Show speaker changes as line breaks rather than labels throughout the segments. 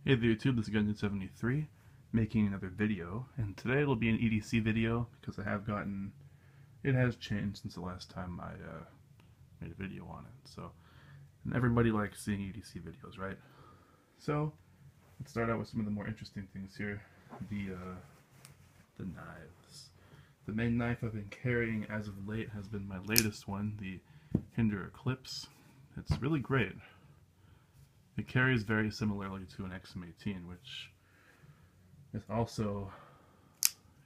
Hey there YouTube, this is Gun73 making another video, and today it'll be an EDC video because it has changed since the last time I made a video on it. So, and everybody likes seeing EDC videos, right? So, let's start out with some of the more interesting things here. The knives. The main knife I've been carrying as of late has been my latest one, the Hinder Eclipse. It's really great. It carries very similarly to an XM18, which is also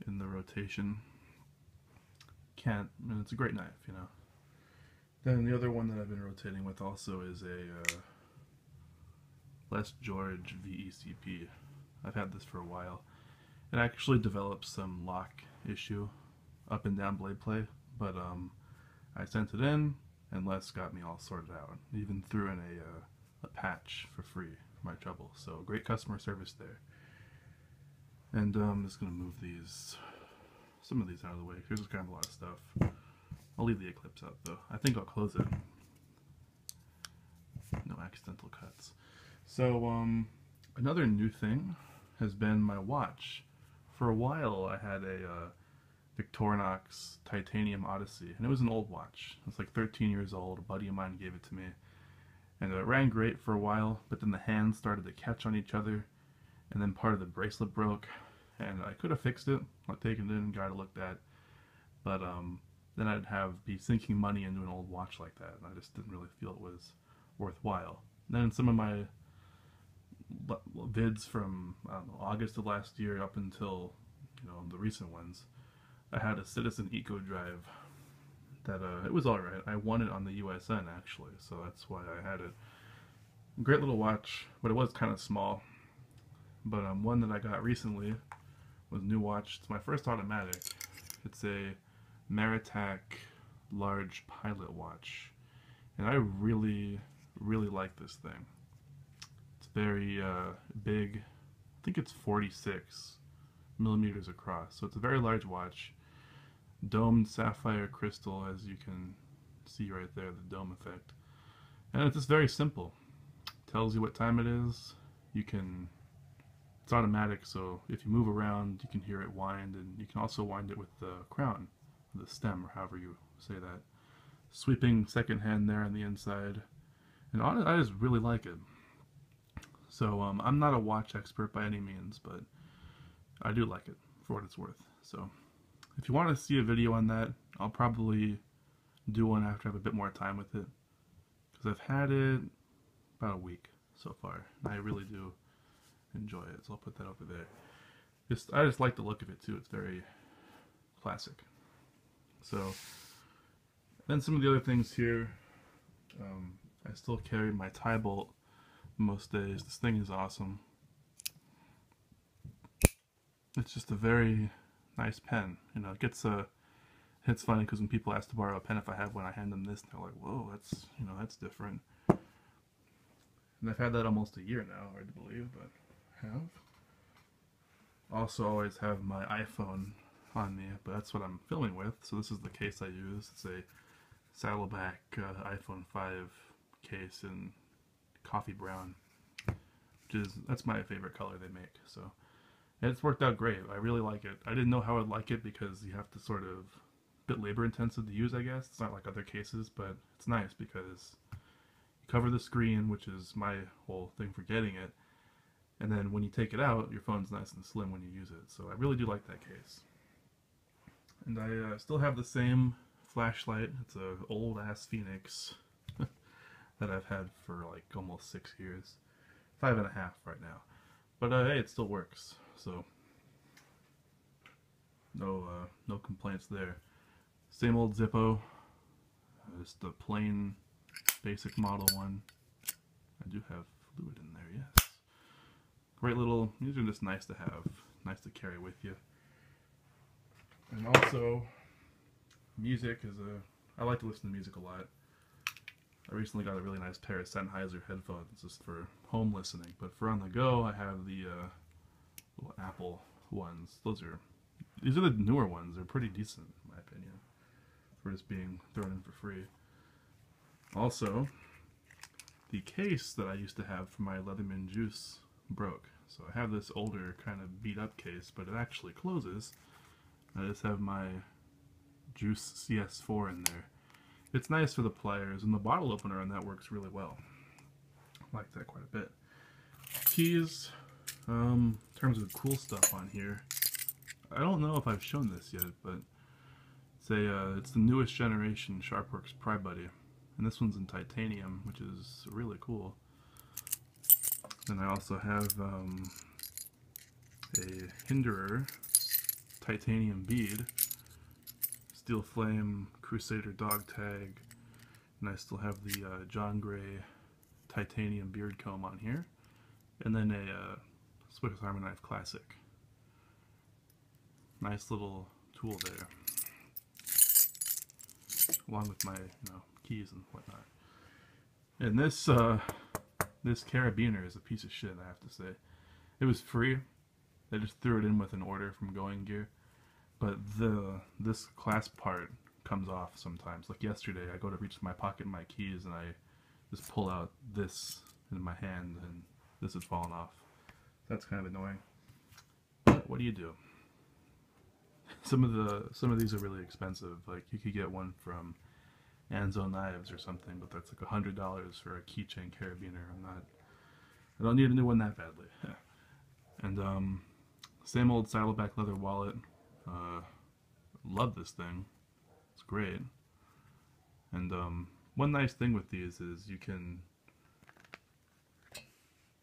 in the rotation. And it's a great knife, you know. Then the other one that I've been rotating with also is a Les George VECP. I've had this for a while. It actually developed some lock issue, up and down blade play, but I sent it in, and Les got me all sorted out. Even threw in a patch for free for my trouble. So great customer service there. And I'm just gonna move some of these out of the way. Here's kind of a lot of stuff. I'll leave the Eclipse out though. I think I'll close it. No accidental cuts. So another new thing has been my watch. For a while I had a Victorinox Titanium Odyssey, and it was an old watch. It's like 13 years old. A buddy of mine gave it to me. And it ran great for a while, but then the hands started to catch on each other, and then part of the bracelet broke, and I could have fixed it, like taken it in and got it looked at, but then I'd be sinking money into an old watch like that, and I just didn't really feel it was worthwhile. And then some of my vids from August of last year up until the recent ones, I had a Citizen Eco Drive that it was alright. I won it on the USN actually, so that's why I had it. Great little watch, but it was kind of small. But one that I got recently was a new watch. It's my first automatic. It's a Maritac large pilot watch, and I really like this thing. It's very big. I think it's 46 millimeters across, so it's a very large watch. Domed sapphire crystal, as you can see right there, the dome effect. And it's just very simple. Tells you what time it is. It's automatic, so if you move around you can hear it wind, and you can also wind it with the crown, the stem, or however you say that. Sweeping second hand there on the inside. And I just really like it. So I'm not a watch expert by any means, but I do like it for what it's worth. So if you want to see a video on that, I'll probably do one after I have a bit more time with it, because I've had it about a week so far, and I really do enjoy it, so I'll put that over there. I just like the look of it too. It's very classic. So then some of the other things here, I still carry my tie bolt most days. This thing is awesome. It's just a very nice pen. It's funny because when people ask to borrow a pen, if I have one, I hand them this, and they're like, "Whoa, that's different." And I've had that almost a year now, hard to believe, but I have. Also, always have my iPhone on me, but that's what I'm filming with. So this is the case I use. It's a Saddleback iPhone 5 case in coffee brown, that's my favorite color they make. So. And it's worked out great. I really like it. I didn't know how I'd like it because you have to sort of a bit labor intensive to use, I guess. It's not like other cases, but it's nice because you cover the screen, which is my whole thing for getting it, and then when you take it out, your phone's nice and slim when you use it. So I really do like that case. And I still have the same flashlight. It's an old ass Phoenix that I've had for like almost 6 years. 5.5 right now. But hey, it still works, so no complaints there. Same old Zippo, just the plain basic model one. I do have fluid in there, yes. Great little, these are just nice to have, nice to carry with you. And also, music I like to listen to music a lot. I recently got a really nice pair of Sennheiser headphones just for home listening, but for on the go I have the little Apple ones. These are the newer ones. They're pretty decent in my opinion for just being thrown in for free. Also, the case that I used to have for my Leatherman Juice broke. So I have this older kind of beat up case, but it actually closes. I just have my Juice CS4 in there. It's nice for the pliers, and the bottle opener on that works really well. I like that quite a bit. Keys, in terms of cool stuff on here, I don't know if I've shown this yet, but it's the newest generation Sharpworks Pry Buddy, and this one's in titanium, which is really cool. Then I also have a Hinderer titanium bead, Steel Flame Crusader dog tag, and I still have the John Gray titanium beard comb on here, and then a Swiss Army Knife Classic. Nice little tool there, along with my keys and whatnot. And this carabiner is a piece of shit, I have to say. It was free. They just threw it in with an order from Going Gear. But this clasp part comes off sometimes. Like yesterday, I go to reach my pocket my keys and I just pull out this in my hand and this has fallen off. That's kind of annoying. But what do you do? Some of these are really expensive. Like you could get one from Anzo Knives or something, but that's like $100 for a keychain carabiner. I don't need a new one that badly. And same old saddleback leather wallet. Love this thing. It's great. And one nice thing with these is you can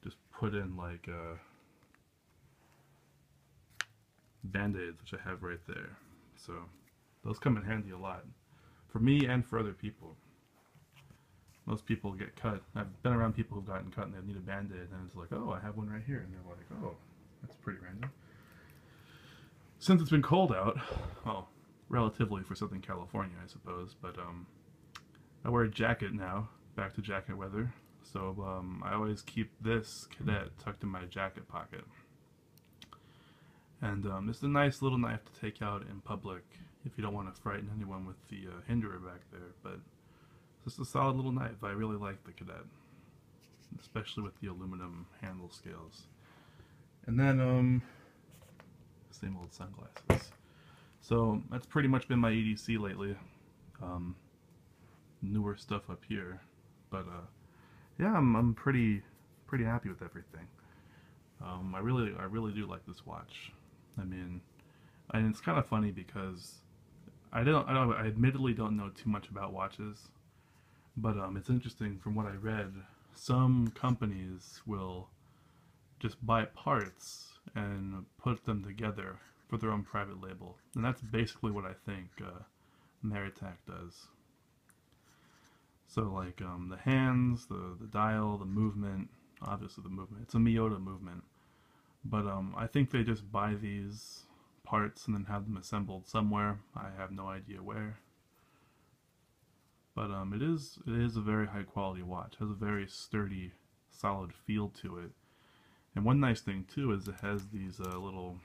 just put in like band-aids, which I have right there. So those come in handy a lot for me and for other people. Most people get cut. I've been around people who've gotten cut and they need a band-aid, and it's like, oh, I have one right here, and they're like, oh, that's pretty random. Since it's been cold out, well, relatively for Southern California, I suppose, but I wear a jacket now, back to jacket weather, so I always keep this Cadet tucked in my jacket pocket. And it's a nice little knife to take out in public if you don't want to frighten anyone with the Hinderer back there, but it's just a solid little knife. I really like the Cadet, especially with the aluminum handle scales. And then same old sunglasses. So that's pretty much been my EDC lately. Newer stuff up here, but yeah, I'm pretty happy with everything. I really do like this watch. I mean, and it's kind of funny because I admittedly don't know too much about watches, but it's interesting from what I read. Some companies will just buy parts and put them together for their own private label, and that's basically what I think Maritac does. So like the hands, the dial, the movement, obviously the movement. It's a Miyota movement. But I think they just buy these parts and then have them assembled somewhere. I have no idea where. But it is a very high quality watch. It has a very sturdy, solid feel to it. And one nice thing too is it has these little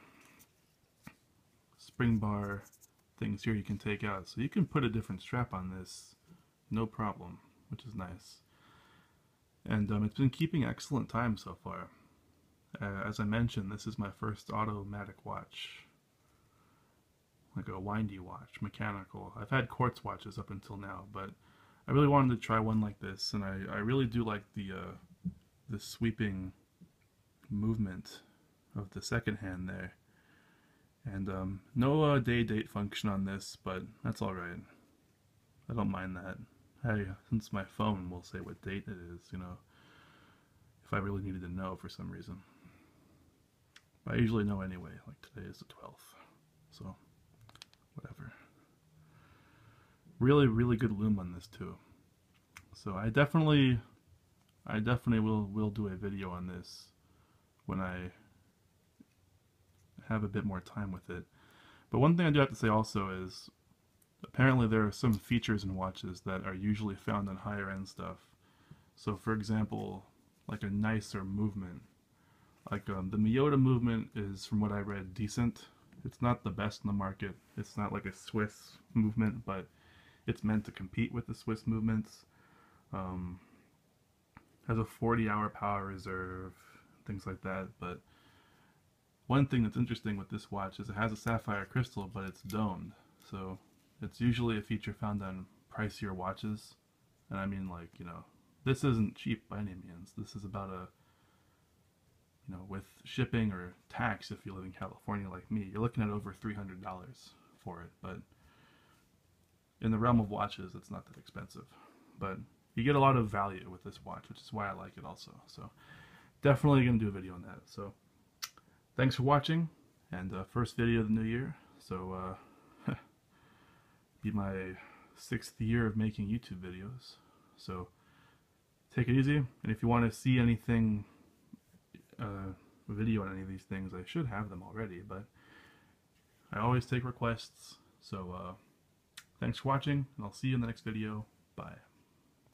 spring bar things here you can take out. So you can put a different strap on this, no problem, which is nice. And it's been keeping excellent time so far. As I mentioned, this is my first automatic watch, like a windy watch, mechanical. I've had quartz watches up until now, but I really wanted to try one like this, and I really do like the sweeping movement of the second hand there. And no day-date function on this, but that's alright. I don't mind that. Since my phone will say what date it is, if I really needed to know for some reason. But I usually know anyway, like today is the 12th, so whatever. Really, really good lume on this too. So I definitely will do a video on this when I have a bit more time with it. But one thing I do have to say also is, apparently there are some features in watches that are usually found on higher end stuff. So for example, like a nicer movement. Like the Miyota movement is, from what I read, decent. It's not the best in the market. It's not like a Swiss movement, but it's meant to compete with the Swiss movements. Has a 40-hour power reserve. things like that. But one thing that's interesting with this watch is it has a sapphire crystal, but it's domed. So it's usually a feature found on pricier watches. And I mean, like, you know, this isn't cheap by any means. This is about a, you know, with shipping or tax, if you live in California like me, you're looking at over $300 for it. But in the realm of watches, it's not that expensive. But you get a lot of value with this watch, which is why I like it also. So definitely going to do a video on that. So thanks for watching, and first video of the new year. So be my 6th year of making YouTube videos. So take it easy, and if you want to see anything, video on any of these things, I should have them already, but I always take requests. So thanks for watching, and I'll see you in the next video. Bye.